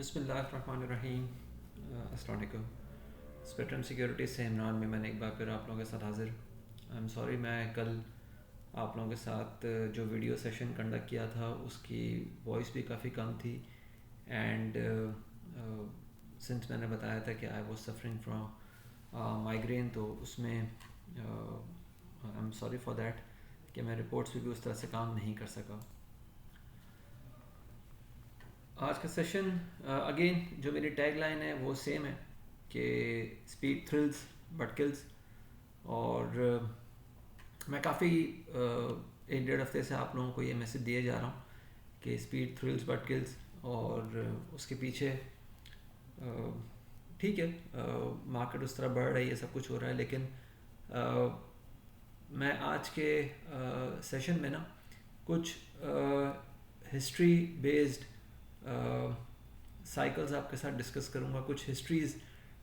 बिस्मिल्लाहिर्रहमानिर्रहीम। अस्सलाम वालेकुम। स्पेक्ट्रम सिक्योरिटी से इमरान में मैंने एक बार फिर आप लोगों के साथ हाजिर। आई एम सॉरी, मैं कल आप लोगों के साथ जो वीडियो सेशन कंडक्ट किया था उसकी वॉइस भी काफ़ी कम थी। एंड सिंस मैंने बताया था कि I was suffering from migraine, तो उसमें I am sorry for that कि मैं रिपोर्ट्स में भी उस तरह से काम नहीं कर सका। आज का सेशन अगेन जो मेरी टैग लाइन है वो सेम है कि स्पीड थ्रिल्स बट किल्स। और मैं काफ़ी एक डेढ़ हफ्ते से आप लोगों को ये मैसेज दिए जा रहा हूँ कि स्पीड थ्रिल्स बट किल्स। और उसके पीछे ठीक है, मार्केट उस तरह बढ़ रही है, सब कुछ हो रहा है, लेकिन मैं आज के सेशन में ना कुछ हिस्ट्री बेस्ड साइकिल्स आपके साथ डिस्कस करूँगा, कुछ हिस्ट्रीज़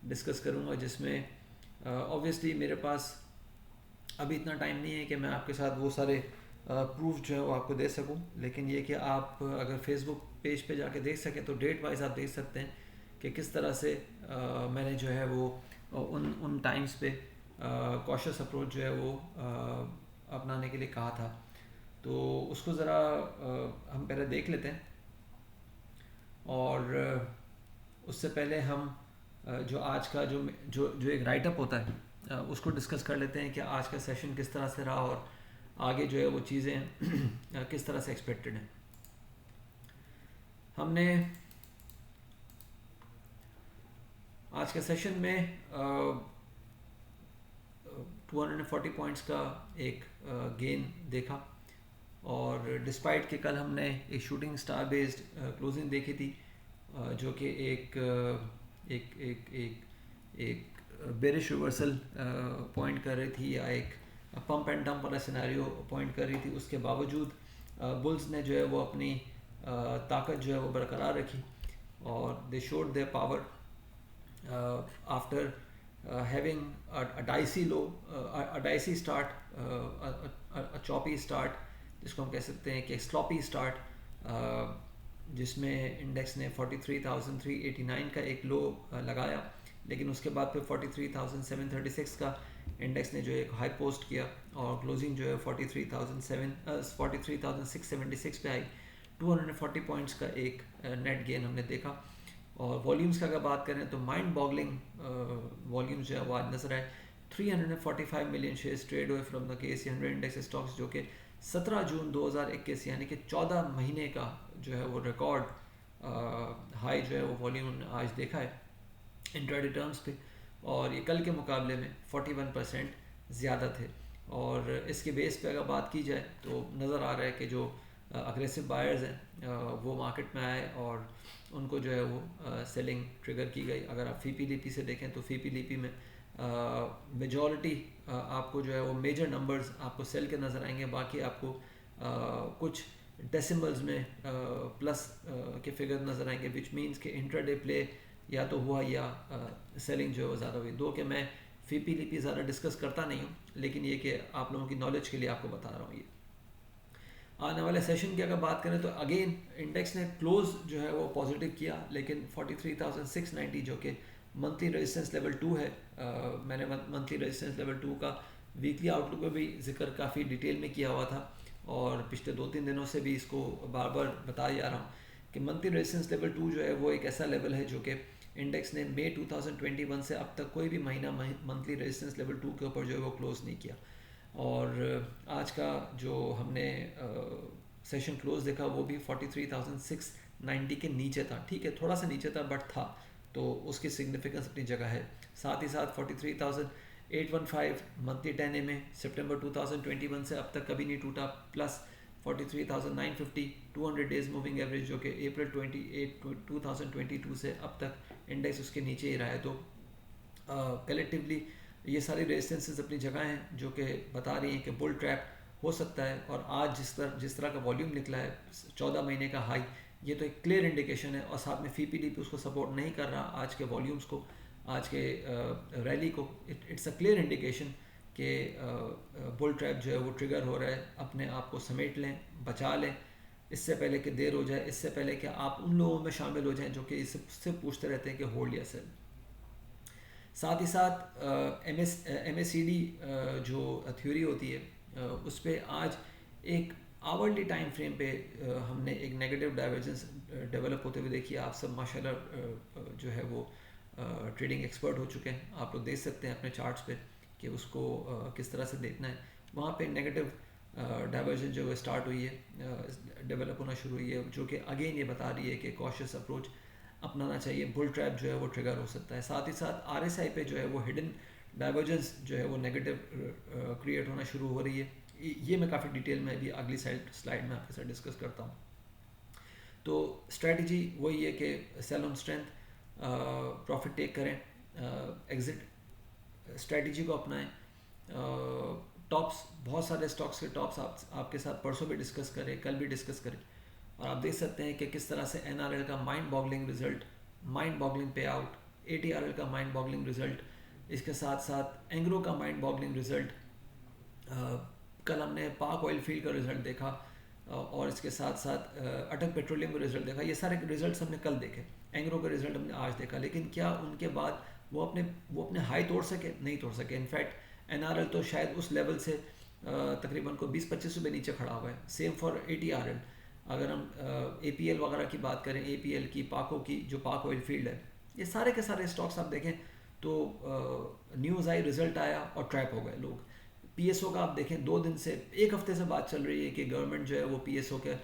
डिस्कस करूँगा, जिसमें ऑब्वियसली मेरे पास अभी इतना टाइम नहीं है कि मैं आपके साथ वो सारे प्रूफ जो है वो आपको दे सकूं। लेकिन ये कि आप अगर फेसबुक पेज पे जाके देख सकें तो डेट वाइज आप देख सकते हैं कि किस तरह से मैंने जो है वो उन टाइम्स पे कॉशियस अप्रोच जो है वो अपनाने के लिए कहा था। तो उसको ज़रा हम पहले देख लेते हैं, और उससे पहले हम जो आज का जो जो जो एक राइटअप होता है उसको डिस्कस कर लेते हैं कि आज का सेशन किस तरह से रहा और आगे जो है वो चीज़ें किस तरह से एक्सपेक्टेड हैं। हमने आज के सेशन में 240 पॉइंट्स का एक गेन देखा, और डिस्पाइट कि कल हमने एक शूटिंग स्टार बेस्ड क्लोजिंग देखी थी जो कि एक एक एक एक एक बेरिश रिवर्सल पॉइंट कर रही थी, या एक पंप एंड डंप वाला सिनेरियो पॉइंट कर रही थी। उसके बावजूद बुल्स ने जो है वो अपनी ताकत जो है वो बरकरार रखी, और they showed their power after having a dicey low, a dicey start, a choppy start, जिसको हम कह सकते हैं कि स्लॉपी स्टार्ट, जिसमें इंडेक्स ने 43,389 का एक लो लगाया, लेकिन उसके बाद फिर 43,736 का इंडेक्स ने जो एक हाई पोस्ट किया, और क्लोजिंग जो है 43,676 पे आई। 240 पॉइंट्स का एक नेट गेन हमने देखा। और वॉल्यूम्स का अगर बात करें तो माइंड बॉगलिंग वॉल्यूम्स जो है वो आज नजर आए। 345 मिलियन शेयर्स ट्रेड हुए from the KC 100 index stocks, जो कि 17 जून 2021 यानी कि 14 महीने का जो है वो रिकॉर्ड हाई जो है वो वॉल्यूम आज देखा है इंट्राडे टर्म्स पे। और ये कल के मुकाबले में 41% ज़्यादा थे। और इसके बेस पे अगर बात की जाए तो नज़र आ रहा है कि जो अग्रेसिव बायर्स हैं वो मार्केट में आए और उनको जो है वो सेलिंग ट्रिगर की गई। अगर आप फीपी लीपी से देखें तो फीपी लीपी में मेजॉरिटी आपको जो है वो मेजर नंबर्स आपको सेल के नज़र आएंगे, बाकी आपको कुछ डेसिमल्स में प्लस के फिगर नज़र आएंगे, विच मीन्स कि इंट्राडे प्ले या तो हुआ या सेलिंग जो है वो ज़्यादा हुई। दो कि मैं फीपी लीपी ज़्यादा डिस्कस करता नहीं हूँ, लेकिन ये कि आप लोगों की नॉलेज के लिए आपको बता रहा हूँ। ये आने वाले सेशन की अगर बात करें तो अगेन इंडेक्स ने क्लोज जो है वो पॉजिटिव किया, लेकिन 43,690 जो कि मंथली रेजिस्टेंस लेवल 2 है। मैंने मंथली रेजिस्टेंस लेवल 2 का वीकली आउटलुक में भी जिक्र काफ़ी डिटेल में किया हुआ था, और पिछले 2-3 दिनों से भी इसको बार बार बताया जा रहा हूँ कि मंथली रेजिस्टेंस लेवल 2 जो है वो एक ऐसा लेवल है जो कि इंडेक्स ने मई 2021 से अब तक कोई भी महीना मंथली रेजिस्टेंस लेवल 2 के ऊपर जो है वो क्लोज नहीं किया। और आज का जो हमने सेशन क्लोज देखा वो भी 43,690 के नीचे था। ठीक है, थोड़ा सा नीचे था बट था, तो उसकी सिग्निफिकेंस अपनी जगह है। साथ ही साथ 43,815 मंथली 10 में सितंबर 2021 से अब तक कभी नहीं टूटा, प्लस 43,950 200 डेज मूविंग एवरेज जो कि अप्रैल 2022 से अब तक इंडेक्स उसके नीचे ही रहा है। तो कलेक्टिवली ये सारी रेजिस्टेंसेस अपनी जगह हैं जो कि बता रही हैं कि बुल ट्रैप हो सकता है। और आज जिस तरह का वॉल्यूम निकला है 14 महीने का हाई, ये तो एक क्लियर इंडिकेशन है। और साथ में फीपीडीपी उसको सपोर्ट नहीं कर रहा आज के वॉल्यूम्स को, आज के रैली को। इट्स अ क्लियर इंडिकेशन कि बुल ट्रैप जो है वो ट्रिगर हो रहा है। अपने आप को समेट लें, बचा लें, इससे पहले कि देर हो जाए, इससे पहले कि आप उन लोगों में शामिल हो जाएं जो कि इससे पूछते रहते हैं कि होल्ड या सेल। साथ ही साथ MACD जो थ्योरी होती है उस पर आज एक आवरली टाइम फ्रेम पे हमने एक नेगेटिव डाइवर्जेंस डेवलप होते हुए देखी है। आप सब माशाल्लाह जो है वो ट्रेडिंग एक्सपर्ट हो चुके हैं, आप लोग देख सकते हैं अपने चार्ट्स पे कि उसको किस तरह से देखना है। वहाँ पे नेगेटिव डाइवर्जेंस जो है स्टार्ट हुई है, डेवलप होना शुरू हुई है, जो कि अगेन ये बता रही है कि कॉशियस अप्रोच अपनाना चाहिए। बुल ट्रैप जो है वो ट्रिगर हो सकता है। साथ ही साथ RSI पे जो है वो हिडन डाइवर्जेंस जो है वो नेगेटिव क्रिएट होना शुरू हो रही है। ये मैं काफ़ी डिटेल में अभी अगली स्लाइड में आपके साथ डिस्कस करता हूँ। तो स्ट्रेटजी वही है कि sell on strength, profit take करें, एग्जिट स्ट्रेटजी को अपनाएं। टॉप्स, बहुत सारे स्टॉक्स के टॉप्स आपके साथ परसों भी डिस्कस करें, कल भी डिस्कस करें, और आप देख सकते हैं कि किस तरह से NRL का mind boggling result, mind boggling पे आउट, ATRL का माइंड बॉगलिंग रिजल्ट, इसके साथ साथ एंग्रो का माइंड बॉगलिंग रिजल्ट, कल हमने पाक ऑयल फील्ड का रिजल्ट देखा, और इसके साथ साथ अटक पेट्रोलियम का रिजल्ट देखा। ये सारे रिजल्ट्स हमने कल देखे। एंग्रो का रिजल्ट हमने आज देखा, लेकिन क्या उनके बाद वो अपने हाई तोड़ सके? नहीं तोड़ सके। इनफैक्ट NRL तो शायद उस लेवल से तकरीबन को 20-25 रुपये नीचे खड़ा हुआ है। Same for ATRL। अगर हम APL वगैरह की बात करें, APL की, पाको की, जो पाक ऑयल फील्ड है, ये सारे के सारे स्टॉक्स आप देखें तो न्यूज़ आई, रिजल्ट आया और ट्रैप हो गए लोग। PSO का आप देखें, 2 दिन से, 1 हफ्ते से बात चल रही है कि गवर्नमेंट जो है वो PSO के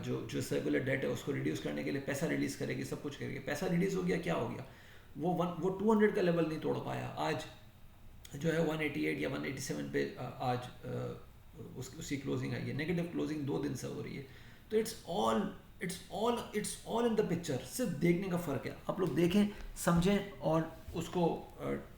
जो सर्कुलर डेट है उसको रिड्यूस करने के लिए पैसा रिलीज़ करेगी, सब कुछ करेगी। पैसा रिलीज़ हो गया, क्या हो गया? वो 200 का लेवल नहीं तोड़ पाया। आज जो है 188 या 187 पे आज उसकी क्लोजिंग आई है। नेगेटिव क्लोजिंग 2 दिन से हो रही है। तो it's all in the picture. सिर्फ देखने का फ़र्क है। आप लोग देखें, समझें और उसको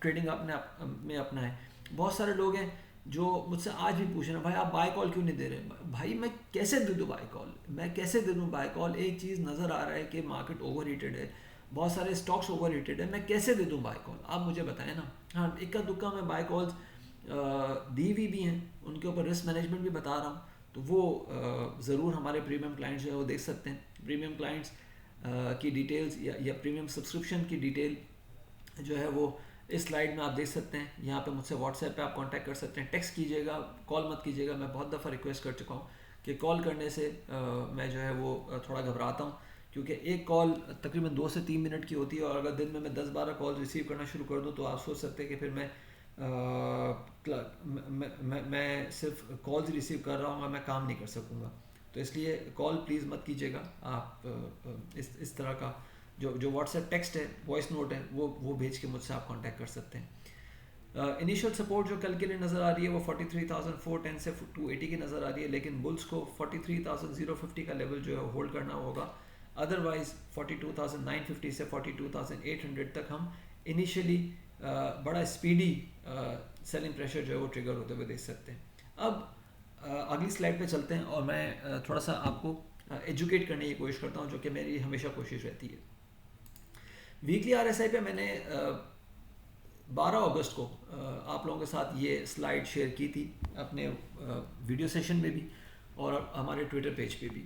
ट्रेडिंग में अपनाएं। बहुत सारे लोग हैं जो मुझसे आज भी पूछ रहे हैं, भाई आप बाय कॉल क्यों नहीं दे रहे? भाई मैं कैसे दे दूँ बाय कॉल? मैं कैसे दे दूँ बाय कॉल? एक चीज़ नज़र आ रहा है कि मार्केट ओवर हीटेड है, बहुत सारे स्टॉक्स ओवर हीटेड है, मैं कैसे दे दूँ बाय कॉल? आप मुझे बताएं ना। हाँ, इक्का दुक्का मैं बाय कॉल्स दी हुई भी हैं, उनके ऊपर रिस्क मैनेजमेंट भी बता रहा हूँ। तो वो ज़रूर हमारे प्रीमियम क्लाइंट्स जो है वो देख सकते हैं। प्रीमियम क्लाइंट्स की डिटेल्स या प्रीमियम सब्सक्रिप्शन की डिटेल जो है वो इस स्लाइड में आप देख सकते हैं। यहाँ पे मुझसे व्हाट्सएप पे आप कांटेक्ट कर सकते हैं। टेक्स्ट कीजिएगा, कॉल मत कीजिएगा। मैं बहुत दफ़ा रिक्वेस्ट कर चुका हूँ कि कॉल करने से मैं जो है वो थोड़ा घबराता हूँ, क्योंकि एक कॉल तकरीबन 2 से 3 मिनट की होती है, और अगर दिन में मैं 10-12 कॉल रिसीव करना शुरू कर दूँ तो आप सोच सकते हैं कि फिर मैं सिर्फ कॉल्स रिसीव कर रहा हूँ और मैं काम नहीं कर सकूँगा। तो इसलिए कॉल प्लीज़ मत कीजिएगा। आप इस तरह का जो व्हाट्सएप टेक्स्ट है, वॉइस नोट है, वो भेज के मुझसे आप कांटेक्ट कर सकते हैं। इनिशियल सपोर्ट जो कल के लिए नज़र आ रही है वो 43,410 से 280 की नज़र आ रही है, लेकिन बुल्स को 43,050 का लेवल जो है होल्ड करना होगा। अदरवाइज 42,950 से 42,800 तक हम इनिशियली बड़ा स्पीडी सेलिंग प्रेशर जो है वो ट्रिगर होते हुए देख सकते हैं। अब अगली स्लाइड पे चलते हैं और मैं थोड़ा सा आपको एजुकेट करने की कोशिश करता हूँ, जो कि मेरी हमेशा कोशिश रहती है। वीकली RSI पे मैंने 12 अगस्त को आप लोगों के साथ ये स्लाइड शेयर की थी, अपने वीडियो सेशन में भी और हमारे ट्विटर पेज पे भी।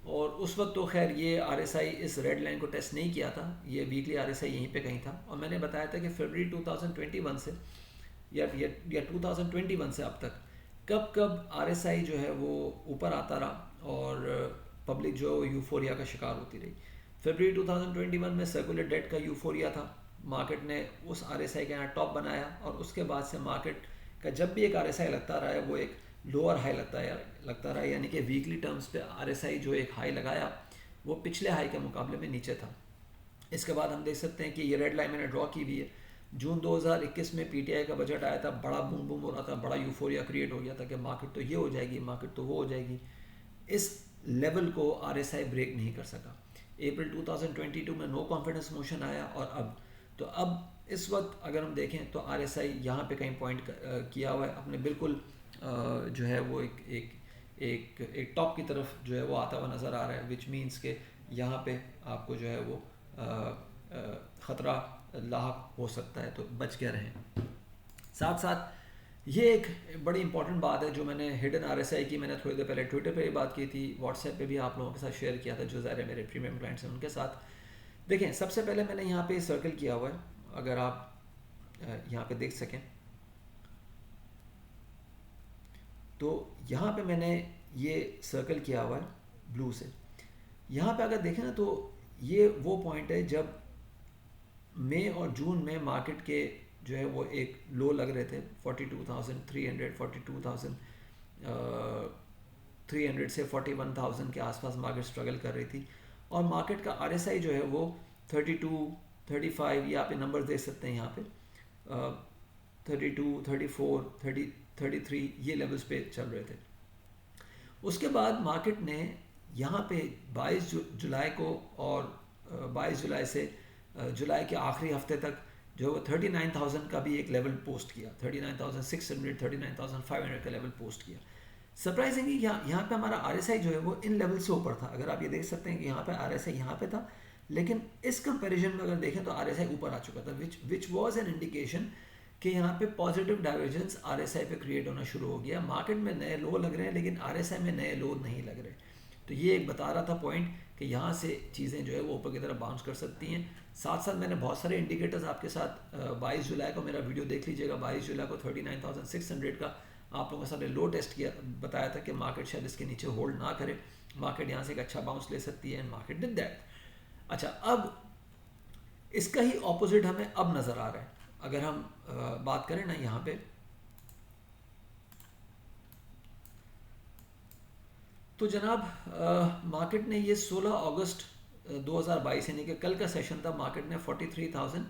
और उस वक्त तो खैर ये RSI इस रेड लाइन को टेस्ट नहीं किया था, ये वीकली RSI यहीं पे कहीं था। और मैंने बताया था कि फरवरी 2021 से या 2021 से अब तक कब RSI जो है वो ऊपर आता रहा और पब्लिक जो यूफोरिया का शिकार होती रही। फरवरी 2021 में सर्कुलर डेट का यूफोरिया था, मार्केट ने उस RSI के यहाँ टॉप बनाया, और उसके बाद से मार्केट का जब भी एक RSI लगता रहा है वो एक लोअर हाई लगता रहा है, यानी कि वीकली टर्म्स पे RSI जो एक हाई लगाया वो पिछले हाई के मुकाबले में नीचे था। इसके बाद हम देख सकते हैं कि ये रेड लाइन मैंने ड्रॉ की हुई है। जून 2021 में PTI का बजट आया था, बड़ा बूम बूम हो रहा था, बड़ा यूफोरिया क्रिएट हो गया था कि मार्केट तो ये हो जाएगी, मार्केट तो वो हो जाएगी। इस लेवल को RSI ब्रेक नहीं कर सका। अप्रैल 2022 में नो कॉन्फिडेंस मोशन आया, और अब इस वक्त अगर हम देखें तो RSI यहाँ पे कहीं पॉइंट किया हुआ है अपने, बिल्कुल जो है वो एक टॉप की तरफ जो है वो आता हुआ नज़र आ रहा है, विच मीन्स के यहाँ पे आपको जो है वो ख़तरा लाक हो सकता है, तो बच के रहें। साथ साथ ये एक बड़ी इंपॉर्टेंट बात है जो मैंने हिडन आरएसआई की मैंने थोड़ी देर पहले ट्विटर पे भी बात की थी, व्हाट्सएप पे भी आप लोगों के साथ शेयर किया था जो ज़ाहिर है मेरे प्रीमियम क्लाइंट्स हैं उनके साथ। देखें, सबसे पहले मैंने यहाँ पे सर्कल किया हुआ है, अगर आप यहाँ पे देख सकें तो यहाँ पे मैंने ये सर्कल किया हुआ है ब्लू से। यहाँ पे अगर देखें ना तो ये वो पॉइंट है जब मई और जून में मार्केट के जो है वो एक लो लग रहे थे 42,300 42,300 से 41,000 के आसपास मार्केट स्ट्रगल कर रही थी। और मार्केट का आरएसआई जो है वो 32 35, ये आप नंबर देख सकते हैं यहाँ पे 32 34 30 33 ये लेवल्स पे चल रहे थे। उसके बाद मार्केट ने यहाँ पे 22 जुलाई को और 22 जुलाई से जुलाई के आखिरी हफ्ते तक जो 39,000 का भी एक लेवल पोस्ट किया, 39,600 39,500 का लेवल पोस्ट किया। सरप्राइजिंगली यहाँ पे हमारा आरएसआई जो है वो इन लेवल से ऊपर था। अगर आप ये देख सकते हैं कि यहाँ पे आरएसआई यहाँ पे था, लेकिन इस कंपैरिजन में अगर देखें तो आरएसआई ऊपर आ चुका था, विच वाज एन इंडिकेशन कि यहाँ पे पॉजिटिव डाइवर्जेंस आरएसआई पे क्रिएट होना शुरू हो गया। मार्केट में नए लो लग रहे हैं लेकिन आरएसआई में नए लो नहीं लग रहे। तो ये एक बता रहा था पॉइंट कि यहाँ से चीज़ें जो है वो ऊपर की तरफ बाउंस कर सकती हैं। साथ साथ मैंने बहुत सारे इंडिकेटर्स आपके साथ 22 जुलाई को मेरा वीडियो देख लीजिएगा, 22 जुलाई को 39,600 का आप लोगों के साथ लो टेस्ट किया, बताया था कि मार्केट शायद इसके नीचे होल्ड ना करे, मार्केट यहाँ से एक अच्छा बाउंस ले सकती है, एंड मार्केट डिड दैट। अच्छा, अब इसका ही ऑपोजिट हमें अब नज़र आ रहा है। अगर हम बात करें ना यहाँ पे तो जनाब मार्केट ने ये 16 अगस्त 2022 यानी कि कल का सेशन था, मार्केट ने 43,000,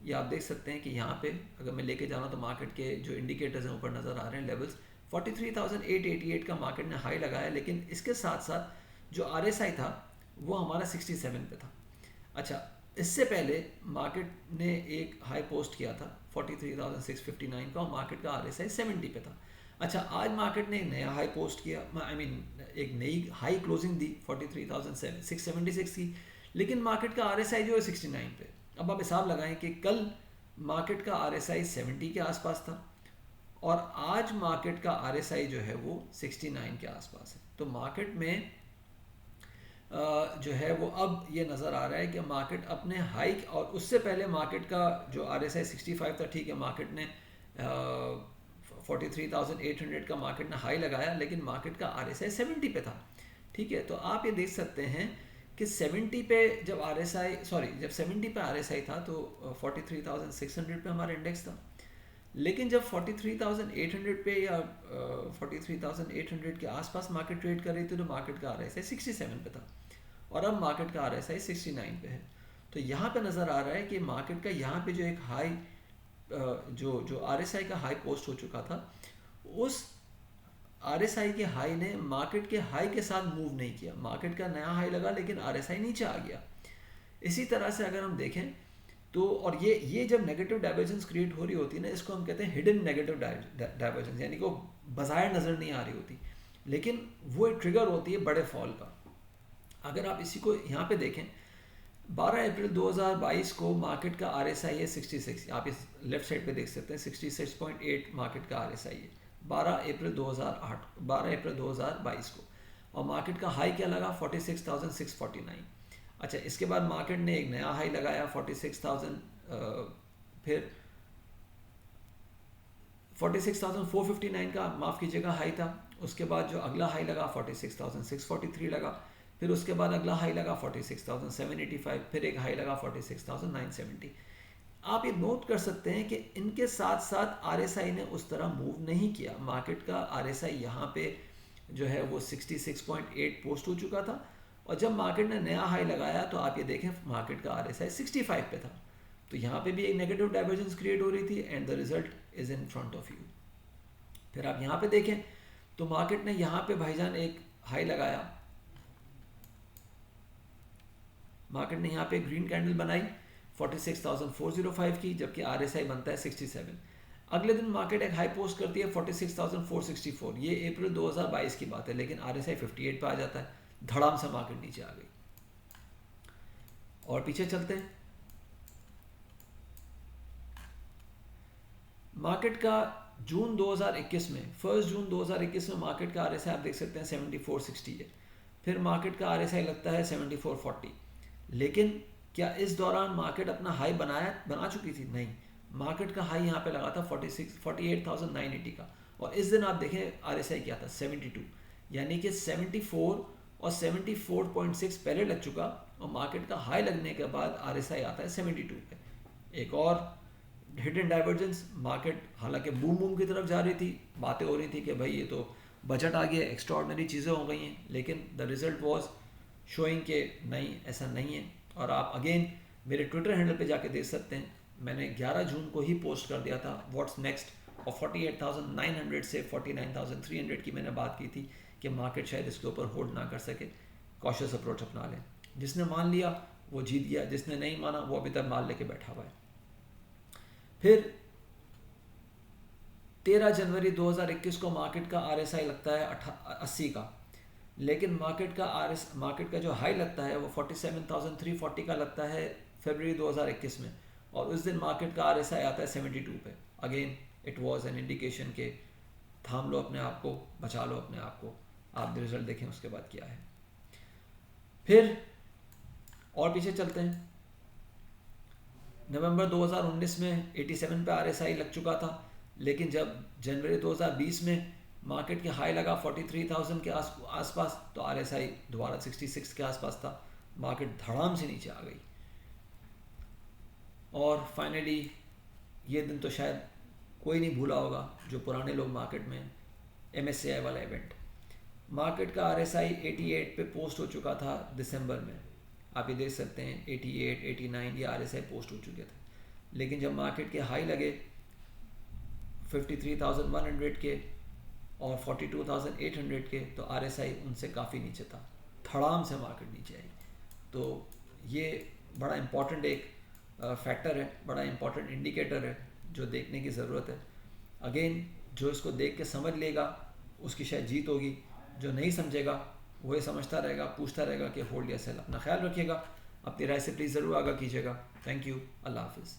ये आप देख सकते हैं कि यहाँ पे अगर मैं लेके जा रहा हूँ तो मार्केट के जो इंडिकेटर्स हैं ऊपर नज़र आ रहे हैं लेवल्स, 43,888 का मार्केट ने हाई लगाया, लेकिन इसके साथ साथ जो आरएसआई था वो हमारा 67 पे था। अच्छा, इससे पहले मार्केट ने एक हाई पोस्ट किया था 43,659 का और मार्केट का आरएसआई 70 पे था। अच्छा, आज मार्केट ने एक नया हाई पोस्ट किया, एक नई हाई क्लोजिंग दी 43,676 की, लेकिन मार्केट का आरएसआई जो है 69 पे। अब आप हिसाब लगाएं कि कल मार्केट का आरएसआई 70 के आसपास था और आज मार्केट का आरएसआई जो है वो 69 के आसपास है। तो मार्केट में जो है वो अब ये नज़र आ रहा है कि मार्केट अपने हाई, और उससे पहले मार्केट का जो आरएसआई 65 था, ठीक है, मार्केट ने 43,800 का मार्केट ने हाई लगाया, लेकिन मार्केट का आरएसआई 70 पे था। ठीक है, तो आप ये देख सकते हैं कि 70 पे जब जब 70 पे आरएसआई था तो 43,600 पे हमारा इंडेक्स था, लेकिन जब 43,800 पे या 43,800 के आसपास मार्केट ट्रेड कर रही थी तो मार्केट का आरएसआई 67 पे था और अब मार्केट का आरएसआई 69 पे है। तो यहाँ पे नज़र आ रहा है कि मार्केट का यहाँ पे जो एक हाई जो आरएसआई का हाई पोस्ट हो चुका था, उस आरएसआई के हाई ने मार्केट के हाई के साथ मूव नहीं किया। मार्केट का नया हाई लगा लेकिन आरएसआई नीचे आ गया। इसी तरह से अगर हम देखें तो, और ये जब नेगेटिव डाइवर्जेंस क्रिएट हो रही होती है ना, इसको हम कहते हैं हिडन नेगेटिव डाइवर्जेंस, यानी कि वो बाहर नज़र नहीं आ रही होती, लेकिन वो एक ट्रिगर होती है बड़े फॉल का। अगर आप इसी को यहाँ पे देखें, 12 अप्रैल 2022 को मार्केट का आरएसआई है 66, आप इस लेफ्ट साइड पे देख सकते हैं 66.8 मार्केट का आरएसआई है 12 अप्रैल 2022 को, और मार्केट का हाई क्या लगा 46,649। अच्छा, इसके बाद मार्केट ने एक नया हाई लगाया 46,000, फिर 46,459 का माफ़ कीजिएगा हाई था। उसके बाद जो अगला हाई लगा 46,643 लगा, फिर उसके बाद अगला हाई लगा 46,785, फिर एक हाई लगा 46,970। आप ये नोट कर सकते हैं कि इनके साथ साथ आरएसआई ने उस तरह मूव नहीं किया। मार्केट का आरएसआई यहाँ पे जो है वो 66.8 पोस्ट हो चुका था, और जब मार्केट ने नया हाई लगाया तो आप ये देखें मार्केट का आरएसआई 65 पे था। तो यहाँ पे भी एक नेगेटिव डाइवर्जेंस क्रिएट हो रही थी, and the result is in front of you. फिर आप यहाँ पे देखें तो मार्केट ने यहाँ पे भाईजान एक हाई लगाया, मार्केट ने यहाँ पे ग्रीन कैंडल बनाई 46,405 की, जबकि आरएसआई बनता है 67। अगले दिन मार्केट एक हाई पोस्ट करती है 46,464, ये अप्रैल 2022 की बात है, लेकिन आरएसआई 58 पे आ जाता है, धड़ाम से मार्केट नीचे आ गई। और पीछे चलते हैं, मार्केट का जून 2021 में, 1 जून 2021 में मार्केट का RSI आप देख सकते हैं 7460 है, फिर मार्केट का RSI लगता है 7440। लेकिन क्या इस दौरान मार्केट अपना हाई बना चुकी थी? नहीं, मार्केट का हाई यहाँ पे लगा था 48,980 का, और इस दिन आप देखें RSI क्या था 72, यानी कि 74 और 74.6 पहले लग चुका, और मार्केट का हाई लगने के बाद RSI आता है 72 पे। एक और हिडन डाइवर्जेंस, मार्केट हालांकि बूम की तरफ जा रही थी, बातें हो रही थी कि भाई ये तो बजट आ गया, एक्स्ट्राऑर्डिनरी चीज़ें हो गई हैं, लेकिन द रिजल्ट वाज शोइंग के नहीं, ऐसा नहीं है। और आप अगेन मेरे ट्विटर हैंडल पे जाके देख सकते हैं, मैंने 11 जून को ही पोस्ट कर दिया था व्हाट्स नेक्स्ट, और 48,900 से 49,300 की मैंने बात की थी कि मार्केट शायद इसके ऊपर होल्ड ना कर सके, कॉशियस अप्रोच अपना लें। जिसने मान लिया वो जीत गया, जिसने नहीं माना वो अभी तक माल लेके बैठा हुआ है। फिर 13 जनवरी 2021 को मार्केट का RSI लगता है 80 का, लेकिन मार्केट का जो हाई लगता है वो 47,340 का लगता है फरवरी 2021 में, और उस दिन मार्केट का RSI आता है 72 पे। Again it was an indication के थाम लो अपने आप को, बचा लो अपने आप को। आप रिजल्ट देखें उसके बाद क्या है। फिर और पीछे चलते हैं, नवंबर 2019 में 87 पे RSI लग चुका था, लेकिन जब जनवरी 2020 में मार्केट के हाई लगा 43,000 के आसपास, तो RSI दोबारा 66 के आसपास था, मार्केट धड़ाम से नीचे आ गई। और फाइनली ये दिन तो शायद कोई नहीं भूला होगा जो पुराने लोग मार्केट में, MSCI वाला इवेंट। मार्केट का RSI 88 पे पोस्ट हो चुका था दिसंबर में, आप ये देख सकते हैं 88, 89 ये RSI पोस्ट हो चुके थे। लेकिन जब मार्केट के हाई लगे 53,100 के और 42,800 के, तो RSI उनसे काफ़ी नीचे था, धड़ाम से मार्केट नीचे आई। तो ये बड़ा इम्पॉर्टेंट एक फैक्टर है, बड़ा इम्पॉर्टेंट इंडिकेटर है जो देखने की ज़रूरत है। अगेन जो इसको देख के समझ लेगा उसकी शायद जीत होगी, जो नहीं समझेगा वो ये समझता रहेगा, पूछता रहेगा कि होल्ड या सेल। अपना ख्याल रखिएगा, अपनी राय से प्लीज़ ज़रूर आगाह कीजिएगा। थैंक यू, अल्लाह हाफिज़।